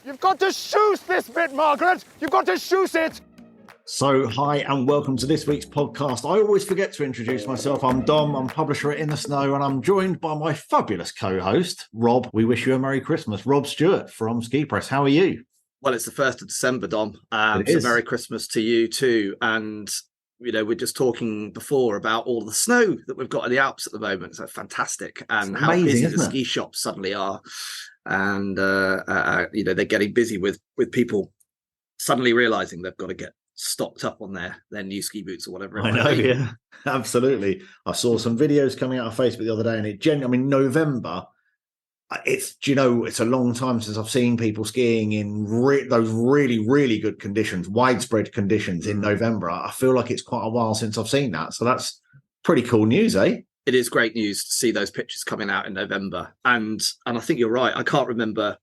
You've got to shoes this bit, Margaret. You've got to shoes it. So, hi and welcome to this week's podcast. I always forget to introduce myself. I'm Dom, I'm publisher at In the Snow, and I'm joined by my fabulous co-host, Rob. We wish you a Merry Christmas. Rob Stewart from Ski Press. How are you? Well, it's the 1st of December, Dom. So Merry Christmas to you too. And, you know, we're just talking before about all the snow that we've got in the Alps at the moment. So fantastic. And how busy the ski shops suddenly are. And, you know, they're getting busy with people suddenly realising they've got to get stocked up on their new ski boots or whatever. I know, yeah, absolutely. I saw some videos coming out of Facebook the other day, and November, it's a long time since I've seen people skiing in those really, really good conditions, widespread conditions in November. I feel like it's quite a while since I've seen that. So that's pretty cool news, eh? It is great news to see those pictures coming out in November. And I think you're right. I can't remember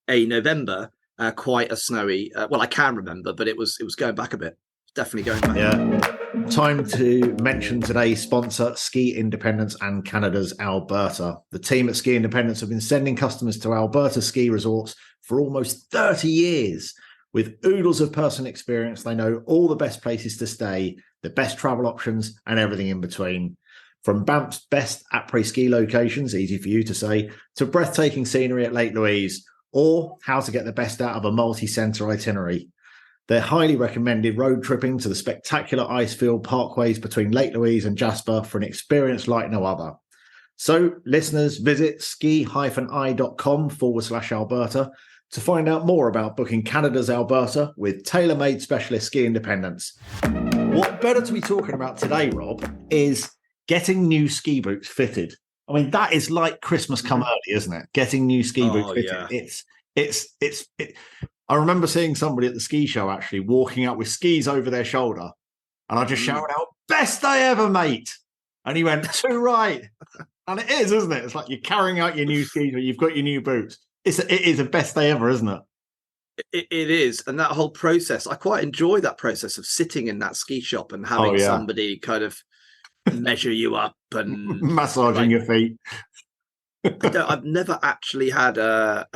a November quite as snowy. Well, I can remember, but it was going back a bit. Definitely going back. Yeah. Time to mention today's sponsor, Ski Independence and Canada's Alberta. The team at Ski Independence have been sending customers to Alberta ski resorts for almost 30 years. With oodles of personal experience, they know all the best places to stay, the best travel options, and everything in between. From Banff's best après-ski locations, easy for you to say, to breathtaking scenery at Lake Louise, or how to get the best out of a multi-centre itinerary. They're highly recommended road tripping to the spectacular Icefields Parkways between Lake Louise and Jasper for an experience like no other. So, listeners, visit ski-i.com/Alberta to find out more about booking Canada's Alberta with tailor-made specialist Ski Independence. What better to be talking about today, Rob, is getting new ski boots fitted. I mean, that is like Christmas come early, isn't it? Getting new ski boots fitted. Yeah. It's. I remember seeing somebody at the ski show actually walking up with skis over their shoulder, and I just shouted out, "Best day ever, mate!" And he went, "Too right." And it is, isn't it? It's like you're carrying out your new skis, but you've got your new boots. It is a best day ever, isn't it? It is, and that whole process, I quite enjoy that process of sitting in that ski shop and having somebody kind of measure you up and massaging your feet. I've never actually had a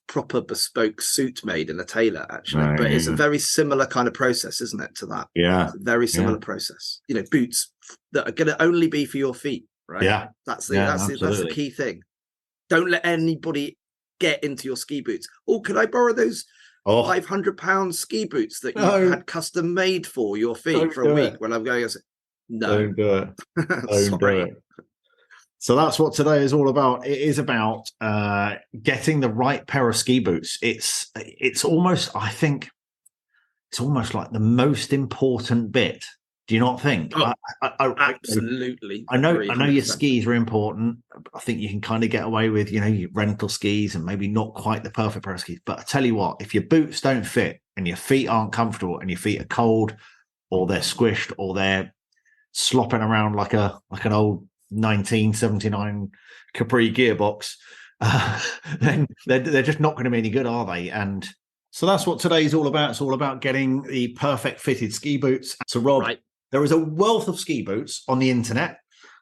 proper bespoke suit made in a tailor, actually, but it's a very similar kind of process, isn't it, to that? Yeah, it's a very similar process. You know, boots that are going to only be for your feet, right? Yeah, that's the key thing. Don't let anybody get into your ski boots. Oh, can I borrow those £500 ski boots that you had custom made for your feet for a week when I'm going? No, don't do it. Don't do it. So that's what today is all about. It is about getting the right pair of ski boots. It's almost, I think, it's almost like the most important bit. Do you not think? Oh, absolutely. I know your skis are important. I think you can kind of get away with, your rental skis and maybe not quite the perfect pair of skis. But I tell you what, if your boots don't fit and your feet aren't comfortable and your feet are cold or they're squished or they're slopping around like an old 1979 Capri gearbox, then they're just not going to be any good, are they? And so that's what today's all about. It's all about getting the perfect fitted ski boots. So Rob, there is a wealth of ski boots on the internet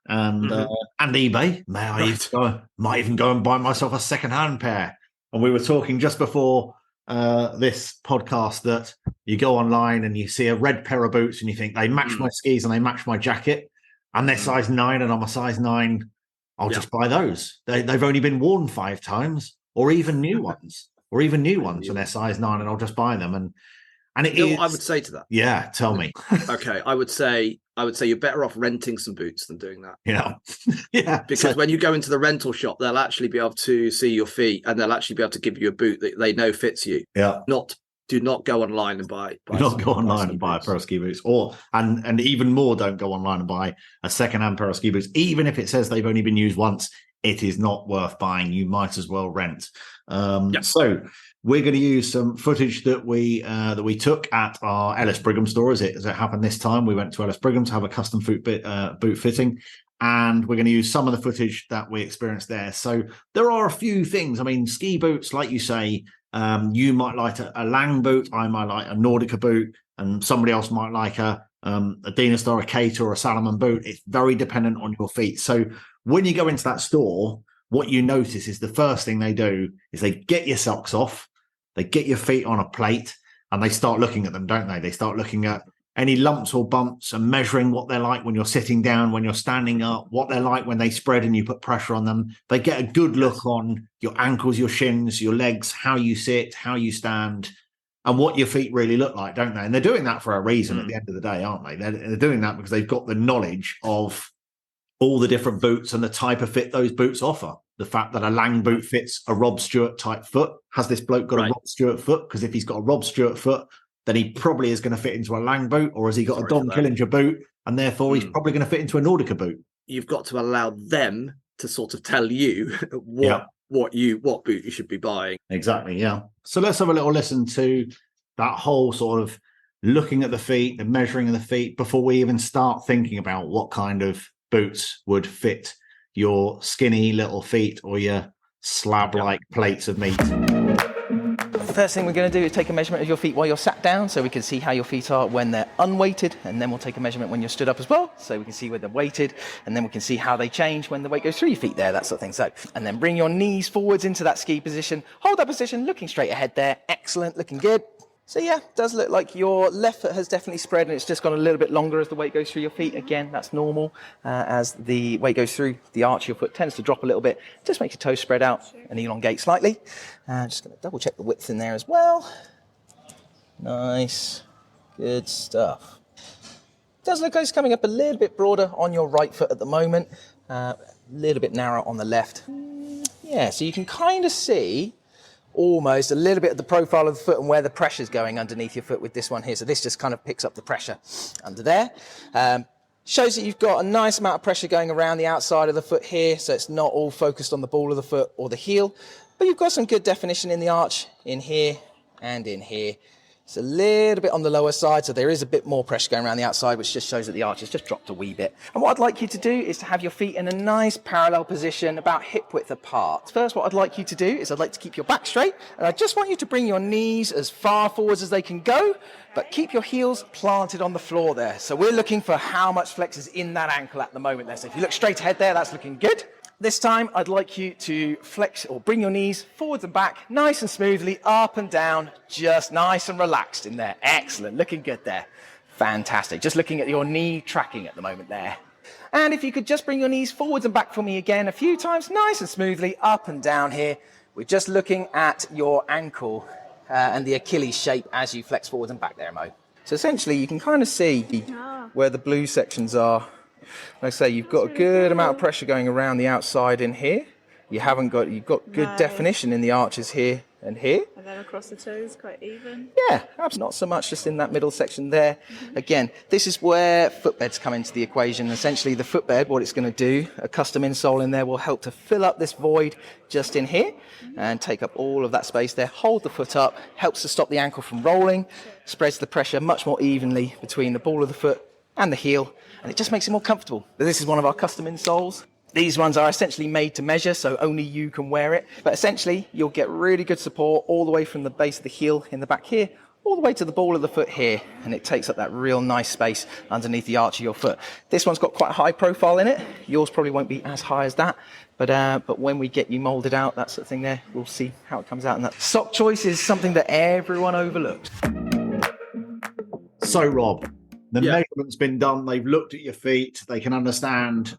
and eBay. Might even go and buy myself a second-hand pair. And we were talking just before this podcast that you go online and you see a red pair of boots and you think they match my skis and they match my jacket, and they're size 9 and I'm a size 9. I'll just buy those. They've only been worn 5 times, or even new ones, and they're size 9, and I'll just buy them. And it is. What I would say to that. Yeah, tell me. Okay, I would say you're better off renting some boots than doing that. Yeah, yeah. Because when you go into the rental shop, they'll actually be able to see your feet, and they'll actually be able to give you a boot that they know fits you. Yeah. Do not go online and buy. Do not go online and buy a pair of ski boots, and even more, don't go online and buy a second-hand pair of ski boots, even if it says they've only been used once. It is not worth buying. You might as well rent. So we're going to use some footage that we took at our Ellis Brigham store. As it happened this time, we went to Ellis Brigham to have a custom boot fitting, and we're going to use some of the footage that we experienced there. So there are a few things. I mean, ski boots, like you say, you might like a Lang boot, I might like a Nordica boot, and somebody else might like a Dynastar, a Cater, or a Salomon boot. It's very dependent on your feet. So when you go into that store, what you notice is the first thing they do is they get your socks off, they get your feet on a plate and they start looking at them, don't they? They start looking at any lumps or bumps and measuring what they're like when you're sitting down, when you're standing up, what they're like when they spread and you put pressure on them. They get a good look on your ankles, your shins, your legs, how you sit, how you stand, and what your feet really look like, don't they? And they're doing that for a reason at the end of the day, aren't they? They're doing that because they've got the knowledge of all the different boots and the type of fit those boots offer. The fact that a Lang boot fits a Rob Stewart type foot. Has this bloke got a Rob Stewart foot? Because if he's got a Rob Stewart foot, then he probably is going to fit into a Lang boot, or has he got a Don Killinger boot, and therefore he's probably going to fit into a Nordica boot. You've got to allow them to sort of tell you what boot you should be buying. Exactly, yeah. So let's have a little listen to that whole sort of looking at the feet, the measuring of the feet, before we even start thinking about what kind of boots would fit your skinny little feet or your slab-like plates of meat. First thing we're going to do is take a measurement of your feet while you're sat down, so we can see how your feet are when they're unweighted, and then we'll take a measurement when you're stood up as well, so we can see where they're weighted, and then we can see how they change when the weight goes through your feet there, that sort of thing. So, and then bring your knees forwards into that ski position, hold that position, looking straight ahead there, excellent, looking good. So yeah, it does look like your left foot has definitely spread and it's just gone a little bit longer as the weight goes through your feet. Again, that's normal. As the weight goes through, the arch of your foot tends to drop a little bit. Just make your toes spread out and elongate slightly. Just going to double check the width in there as well. Nice. Good stuff. It does look like it's coming up a little bit broader on your right foot at the moment. A little bit narrower on the left. Yeah, so you can kind of see almost a little bit of the profile of the foot and where the pressure's going underneath your foot with this one here. So this just kind of picks up the pressure under there. Shows that you've got a nice amount of pressure going around the outside of the foot here, so it's not all focused on the ball of the foot or the heel, but you've got some good definition in the arch in here and in here. It's a little bit on the lower side, so there is a bit more pressure going around the outside, which just shows that the arch has just dropped a wee bit. And what I'd like you to do is to have your feet in a nice parallel position, about hip width apart. First, what I'd like you to do is I'd like to keep your back straight, and I just want you to bring your knees as far forwards as they can go, but keep your heels planted on the floor there. So we're looking for how much flex is in that ankle at the moment there. So if you look straight ahead there, that's looking good. This time, I'd like you to flex or bring your knees forwards and back, nice and smoothly, up and down, just nice and relaxed in there. Excellent, looking good there. Fantastic. Just looking at your knee tracking at the moment there. And if you could just bring your knees forwards and back for me again a few times, nice and smoothly, up and down here. We're just looking at your ankle and the Achilles shape as you flex forwards and back there, Mo. So essentially, you can kind of see where the blue sections are. Like I say, you've got a good amount of pressure going around the outside in here. You've got good definition in the arches here and here. And then across the toes, quite even. Yeah, perhaps not so much just in that middle section there. Mm-hmm. Again, this is where footbeds come into the equation. Essentially, the footbed, what it's going to do, a custom insole in there will help to fill up this void just in here and take up all of that space there. Hold the foot up, helps to stop the ankle from rolling, spreads the pressure much more evenly between the ball of the foot and the heel, and it just makes it more comfortable. This is one of our custom insoles. These ones are essentially made to measure, so only you can wear it. But essentially, you'll get really good support all the way from the base of the heel in the back here, all the way to the ball of the foot here, and it takes up that real nice space underneath the arch of your foot. This one's got quite a high profile in it. Yours probably won't be as high as that, but when we get you molded out, that sort of thing there, we'll see how it comes out. And that sock choice is something that everyone overlooks. So, Rob, the measurement's been done. They've looked at your feet. They can understand.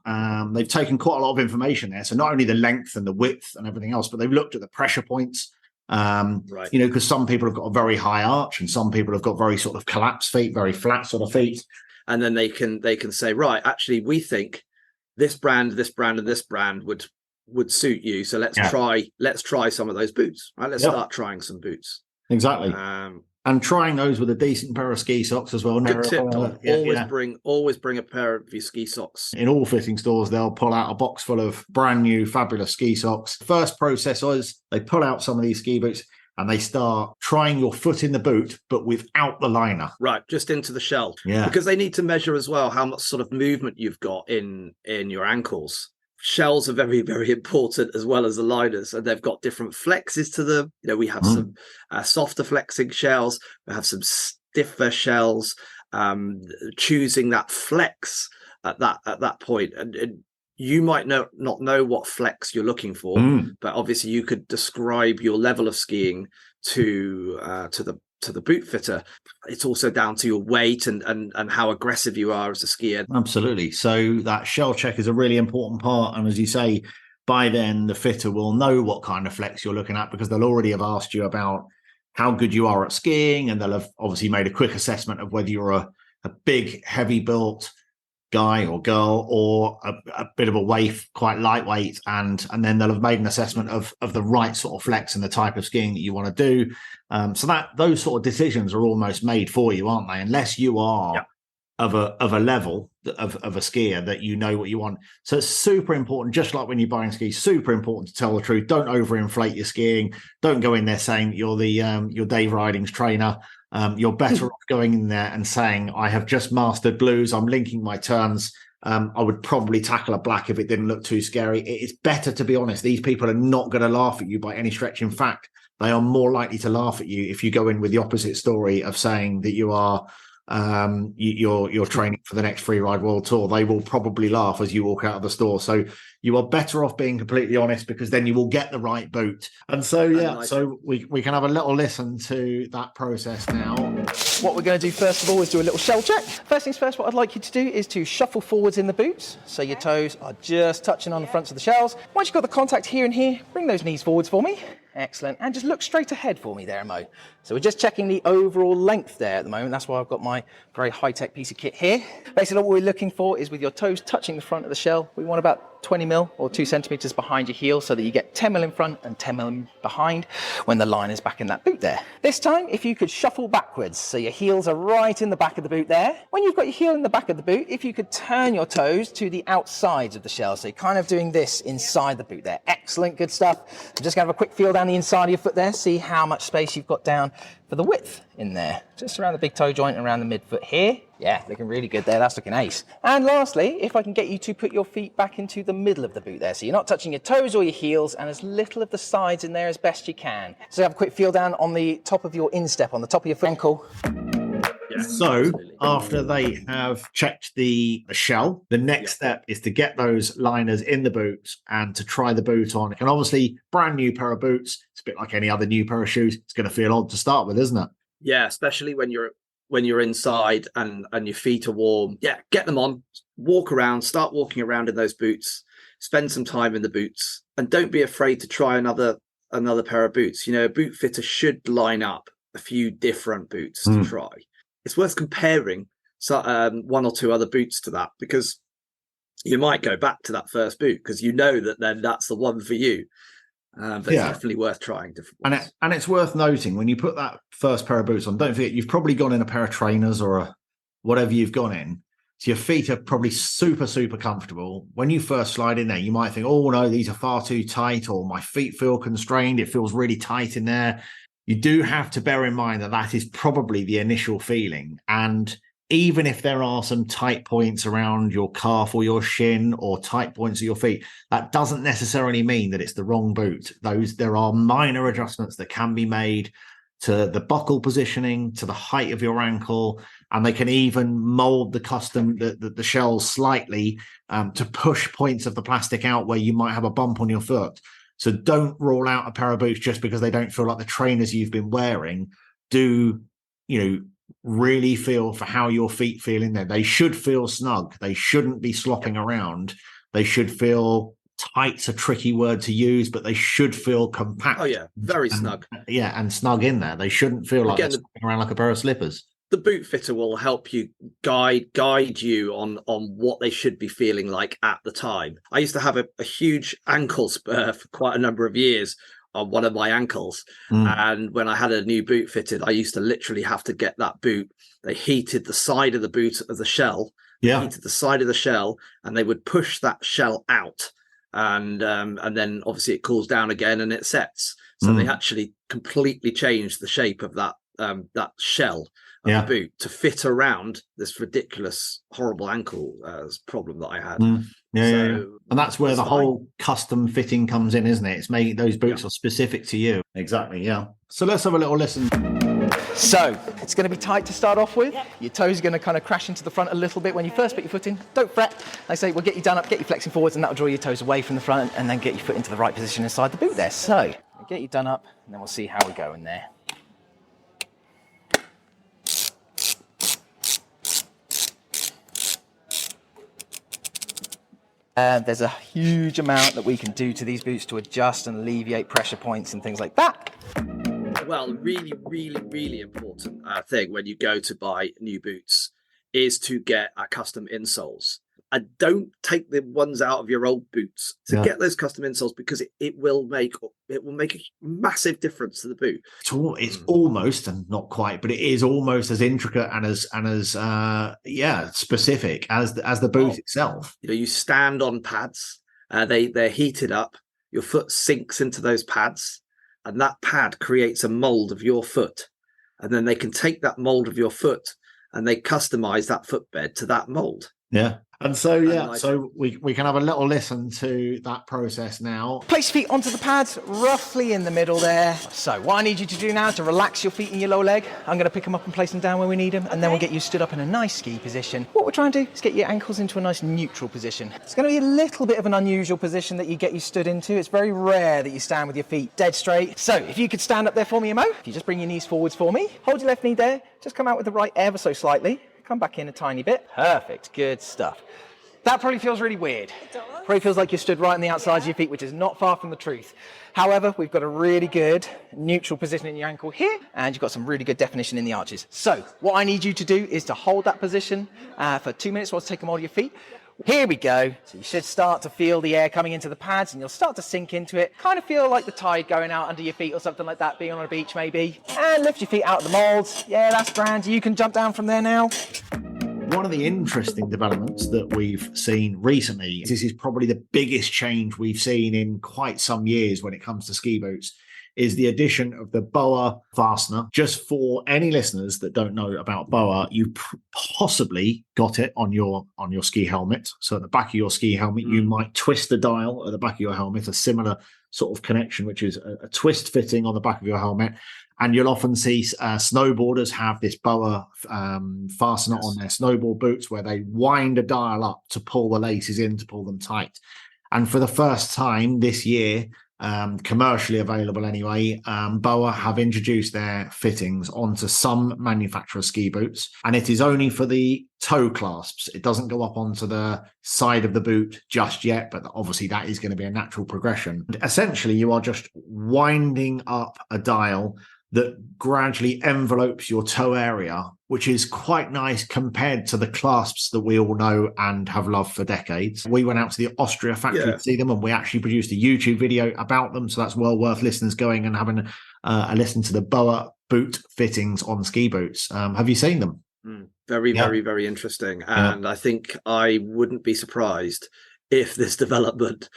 They've taken quite a lot of information there. So not only the length and the width and everything else, but they've looked at the pressure points. Right. You know, because some people have got a very high arch and some people have got very sort of collapsed feet, very flat sort of feet. And then they can say, right, actually, we think this brand, and this brand would suit you. So let's try some of those boots. Right, let's start trying some boots. Exactly. And trying those with a decent pair of ski socks as well. Good tip, Tom. Always bring a pair of your ski socks. In all fitting stores, they'll pull out a box full of brand new, fabulous ski socks. First process is they pull out some of these ski boots and they start trying your foot in the boot, but without the liner. Right, just into the shell. Yeah. Because they need to measure as well how much sort of movement you've got in your ankles. Shells are very, very important as well as the liners, and they've got different flexes to them. You know, we have some softer flexing shells, we have some stiffer shells. Choosing that flex at that point, and you might not know what flex you're looking for, but obviously you could describe your level of skiing to the boot fitter. It's also down to your weight and how aggressive you are as a skier. Absolutely. So that shell check is a really important part. And as you say, by then the fitter will know what kind of flex you're looking at, because they'll already have asked you about how good you are at skiing, and they'll have obviously made a quick assessment of whether you're a big, heavy built guy or girl, or a bit of a waif, quite lightweight, and then they'll have made an assessment of the right sort of flex and the type of skiing that you want to do. So that those sort of decisions are almost made for you, aren't they? Unless you are of a level of a skier that you know what you want. So it's super important, just like when you're buying skis, super important to tell the truth. Don't overinflate your skiing. Don't go in there saying you're the your Dave Riding's trainer. You're better off going in there and saying, I have just mastered blues, I'm linking my turns. I would probably tackle a black if it didn't look too scary. It's better to be honest. These people are not going to laugh at you by any stretch. In fact, they are more likely to laugh at you if you go in with the opposite story of saying that you are you're training for the next Freeride World Tour. They will probably laugh as you walk out of the store. So you are better off being completely honest, because then you will get the right boot. And so so we can have a little listen to that process now. What we're going to do first of all is do a little shell check. First things first, what I'd like you to do is to shuffle forwards in the boots, so your toes are just touching on the fronts of the shells. Once you've got the contact here and here, bring those knees forwards for me. Excellent. And just look straight ahead for me there, Mo. So we're just checking the overall length there at the moment. That's why I've got my very high-tech piece of kit here. Basically, what we're looking for is with your toes touching the front of the shell, we want about 20 mil or 2 centimeters behind your heel, so that you get 10 mil in front and 10 mil behind when the line is back in that boot there. This time, if you could shuffle backwards, so your heels are right in the back of the boot there. When you've got your heel in the back of the boot, if you could turn your toes to the outsides of the shell, so you're kind of doing this inside the boot there. Excellent, good stuff. I'm just going to have a quick feel down the inside of your foot there, see how much space you've got down for the width in there. Just around the big toe joint and around the midfoot here. Yeah, looking really good there. That's looking ace. And lastly, if I can get you to put your feet back into the middle of the boot there, so you're not touching your toes or your heels, and as little of the sides in there as best you can. So have a quick feel down on the top of your instep, on the top of your ankle. Yeah, so absolutely. After they have checked the shell, the next step is to get those liners in the boots and to try the boot on. And obviously, brand new pair of boots, it's a bit like any other new pair of shoes. It's going to feel odd to start with, isn't it? Yeah, especially when you're inside and your feet are warm. Yeah, get them on, walk around, start walking around in those boots, spend some time in the boots, and don't be afraid to try another pair of boots. You know, a boot fitter should line up a few different boots to try. It's worth comparing one or two other boots to that, because you might go back to that first boot because you know that then that's the one for you. But it's definitely worth trying different ones. And it's worth noting, when you put that first pair of boots on, don't forget you've probably gone in a pair of trainers or whatever you've gone in. So your feet are probably super, super comfortable. When you first slide in there, you might think, oh no, these are far too tight, or my feet feel constrained. It feels really tight in there. You do have to bear in mind that that is probably the initial feeling. And even if there are some tight points around your calf or your shin, or tight points of your feet, that doesn't necessarily mean that it's the wrong boot. There are minor adjustments that can be made to the buckle positioning, to the height of your ankle, and they can even mold the shells slightly to push points of the plastic out where you might have a bump on your foot. So don't rule out a pair of boots just because they don't feel like the trainers you've been wearing. Do, really feel for how your feet feel in there. They should feel snug. They shouldn't be slopping around. They should feel tight's a tricky word to use, but they should feel compact. Oh yeah, very snug. Yeah, and snug in there. They shouldn't feel like they're slopping around like a pair of slippers. The boot fitter will help you guide you on what they should be feeling like at the time. I used to have a huge ankle spur for quite a number of years on one of my ankles. And when I had a new boot fitted, I used to literally have to get that boot. They heated the side of the boot of the shell. Yeah. Heated the side of the shell, and they would push that shell out. And then obviously it cools down again and it sets. So they actually completely changed the shape of that shell of the boot to fit around this ridiculous, horrible ankle problem that I had. And that's where the whole custom fitting comes in, isn't it? It's making those boots are specific to you. Exactly, yeah. So let's have a little listen. So it's going to be tight to start off with. Your toes are going to kind of crash into the front a little bit when you first put your foot in. Don't fret. I say we'll get you done up, get you flexing forwards, and that'll draw your toes away from the front and then get your foot into the right position inside the boot there. So we'll get you done up and then we'll see how we go in there. There's a huge amount that we can do to these boots to adjust and alleviate pressure points and things like that. Well, really, really, really important thing when you go to buy new boots is to get custom insoles. And don't take the ones out of your old boots to get those custom insoles, because it will make a massive difference to the boot. It's almost, and not quite, but it is almost as intricate and as specific as the boot itself. You know, you stand on pads, they're heated up, your foot sinks into those pads, and that pad creates a mold of your foot, and then they can take that mold of your foot and they customize that footbed to that mold. Yeah. And so, so we can have a little listen to that process now. Place your feet onto the pads, roughly in the middle there. So what I need you to do now is to relax your feet and your lower leg. I'm going to pick them up and place them down where we need them, and then we'll get you stood up in a nice ski position. What we're trying to do is get your ankles into a nice neutral position. It's going to be a little bit of an unusual position that you get you stood into. It's very rare that you stand with your feet dead straight. So if you could stand up there for me, Mo. If you just bring your knees forwards for me, hold your left knee there, just come out with the right ever so slightly. Come back in a tiny bit. Perfect. Good stuff. That probably feels really weird. It does. Probably feels like you're stood right on the outsides of your feet, which is not far from the truth. However, we've got a really good neutral position in your ankle here, and you've got some really good definition in the arches. So what I need you to do is to hold that position for 2 minutes while I take them all of your feet. Here we go. So you should start to feel the air coming into the pads, and you'll start to sink into it. Kind of feel like the tide going out under your feet or something like that, being on a beach maybe. And lift your feet out of the molds. Yeah, that's grand. You can jump down from there now. One of the interesting developments that we've seen recently, this is probably the biggest change we've seen in quite some years when it comes to ski boots, is the addition of the BOA fastener. Just for any listeners that don't know about BOA, you possibly got it on your ski helmet. So at the back of your ski helmet, you might twist the dial at the back of your helmet, a similar sort of connection, which is a twist fitting on the back of your helmet. And you'll often see snowboarders have this BOA fastener on their snowboard boots, where they wind a dial up to pull the laces in, to pull them tight. And for the first time this year, commercially available anyway, BOA have introduced their fittings onto some manufacturer ski boots, and it is only for the toe clasps. It doesn't go up onto the side of the boot just yet, but obviously that is going to be a natural progression. And essentially, you are just winding up a dial that gradually envelopes your toe area, which is quite nice compared to the clasps that we all know and have loved for decades. We went out to the Austria factory to see them, and we actually produced a YouTube video about them. So that's well worth listeners going and having a listen to the BOA boot fittings on ski boots. Have you seen them? Very, very interesting. And I think I wouldn't be surprised if this development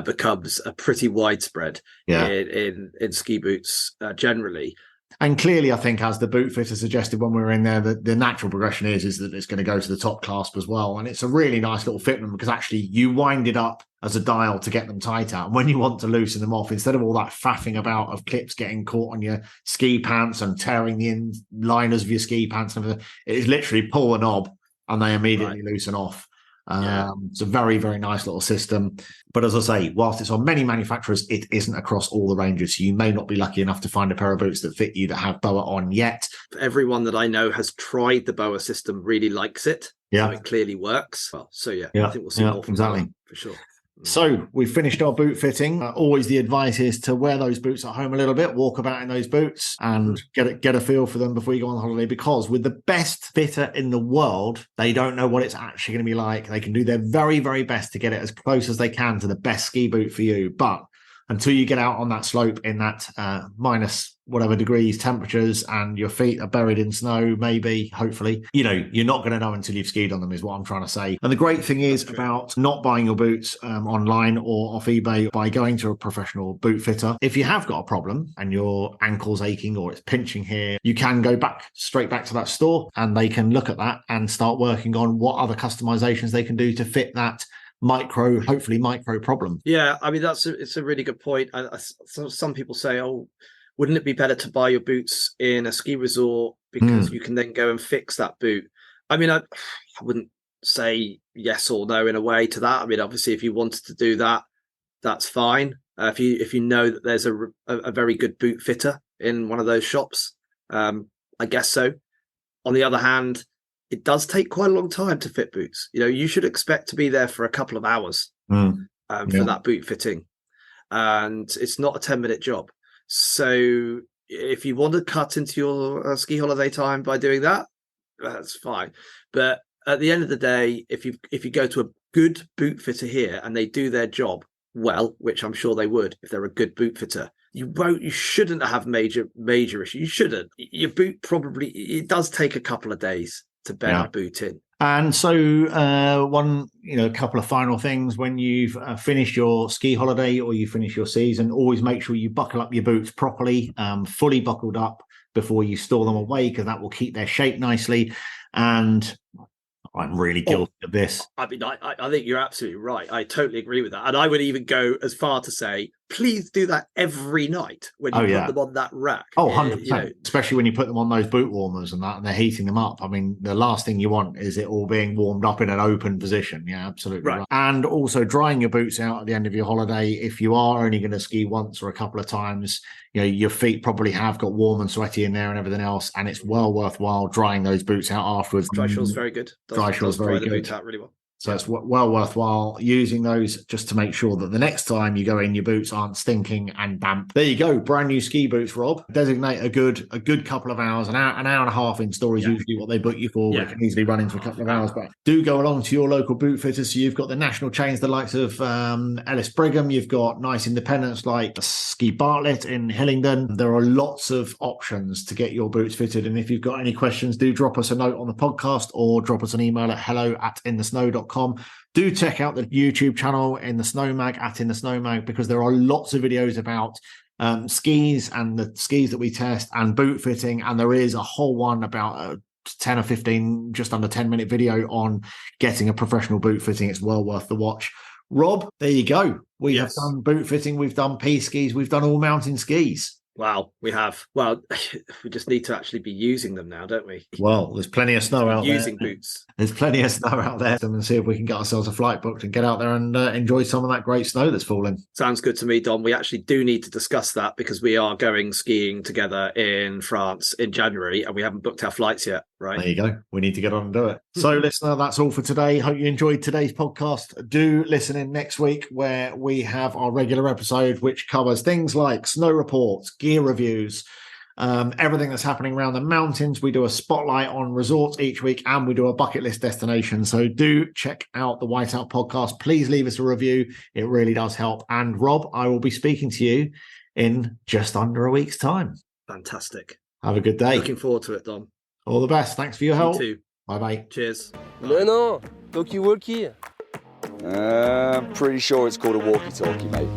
becomes a pretty widespread in ski boots generally. And clearly, I think, as the boot fitter suggested when we were in there, the natural progression is that it's going to go to the top clasp as well. And it's a really nice little fitment, because actually you wind it up as a dial to get them tight out. And when you want to loosen them off, instead of all that faffing about of clips getting caught on your ski pants and tearing the liners of your ski pants and everything, it is literally pull a knob and they immediately loosen off. It's a very, very nice little system. But as I say, whilst it's on many manufacturers, it isn't across all the ranges. So you may not be lucky enough to find a pair of boots that fit you that have BOA on yet. Everyone that I know has tried the BOA system, really likes it. Yeah. So it clearly works. Well, so I think we'll see more from BOA for sure. So we've finished our boot fitting. Always the advice is to wear those boots at home a little bit, walk about in those boots and get a feel for them before you go on holiday, because with the best fitter in the world, they don't know what it's actually going to be like. They can do their very, very best to get it as close as they can to the best ski boot for you. But until you get out on that slope in that minus whatever degrees temperatures and your feet are buried in snow, maybe, hopefully, you're not going to know until you've skied on them, is what I'm trying to say. And the great thing is about not buying your boots online or off eBay, by going to a professional boot fitter. If you have got a problem and your ankle's aching or it's pinching here, you can go straight back to that store, and they can look at that and start working on what other customizations they can do to fit that hopefully micro problem. Yeah, I mean, it's a really good point. Some people say, wouldn't it be better to buy your boots in a ski resort, because you can then go and fix that boot? I mean, I wouldn't say yes or no in a way to that. I mean, obviously, if you wanted to do that, that's fine. If you know that there's a very good boot fitter in one of those shops, I guess so. On the other hand, it does take quite a long time to fit boots. You should expect to be there for a couple of hours for that boot fitting. And it's not a 10-minute job. So if you want to cut into your ski holiday time by doing that, that's fine. But at the end of the day, if you go to a good boot fitter here and they do their job well, which I'm sure they would if they're a good boot fitter, you shouldn't have major issues. You shouldn't. Your boot probably, it does take a couple of days to bed a boot in. And so a couple of final things when you've finished your ski holiday or you finish your season, always make sure you buckle up your boots properly, fully buckled up before you store them away, because that will keep their shape nicely. And I'm really guilty of this. I mean, I think you're absolutely right. I totally agree with that. And I would even go as far to say, please do that every night when you put them on that rack. 100%. Especially when you put them on those boot warmers and that, and they're heating them up. I mean, the last thing you want is it all being warmed up in an open position. Yeah, absolutely. Right. And also drying your boots out at the end of your holiday. If you are only going to ski once or a couple of times, your feet probably have got warm and sweaty in there and everything else. And it's well worthwhile drying those boots out afterwards. Dry shaw's very good. Dry shaw's very good. The boots out really well. So it's well worthwhile using those just to make sure that the next time you go in, your boots aren't stinking and damp. There you go. Brand new ski boots, Rob. Designate a good couple of hours. An hour and a half in store is usually what they book you for. It can easily run into a couple of hours. But do go along to your local boot fitters. So you've got the national chains, the likes of Ellis Brigham. You've got nice independents like Ski Bartlett in Hillingdon. There are lots of options to get your boots fitted. And if you've got any questions, do drop us a note on the podcast or drop us an email at hello@inthesnow.com. Do check out the YouTube channel In the Snow Mag @In the Snow Mag, because there are lots of videos about skis and the skis that we test and boot fitting, and there is a whole one about 10 or 15, just under 10-minute video on getting a professional boot fitting. It's well worth the watch. Rob, there you go. We have done boot fitting, we've done skis, we've done all mountain skis. Wow, we have. Well, we just need to actually be using them now, don't we? Well, there's plenty of snow out there. Using boots. There's plenty of snow out there, and see if we can get ourselves a flight booked and get out there and enjoy some of that great snow that's falling. Sounds good to me, Dom. We actually do need to discuss that because we are going skiing together in France in January and we haven't booked our flights yet, right? There you go. We need to get on and do it. So, listener, that's all for today. Hope you enjoyed today's podcast. Do listen in next week where we have our regular episode, which covers things like snow reports, gear reviews, everything that's happening around the mountains. We do a spotlight on resorts each week and we do a bucket list destination. So do check out the Whiteout podcast. Please leave us a review. It really does help. And Rob, I will be speaking to you in just under a week's time. Fantastic. Have a good day. Looking forward to it, Dom. All the best. Thanks for your help. You too. Bye-bye. Cheers. No, talkie-walkie. Pretty sure it's called a walkie-talkie, mate.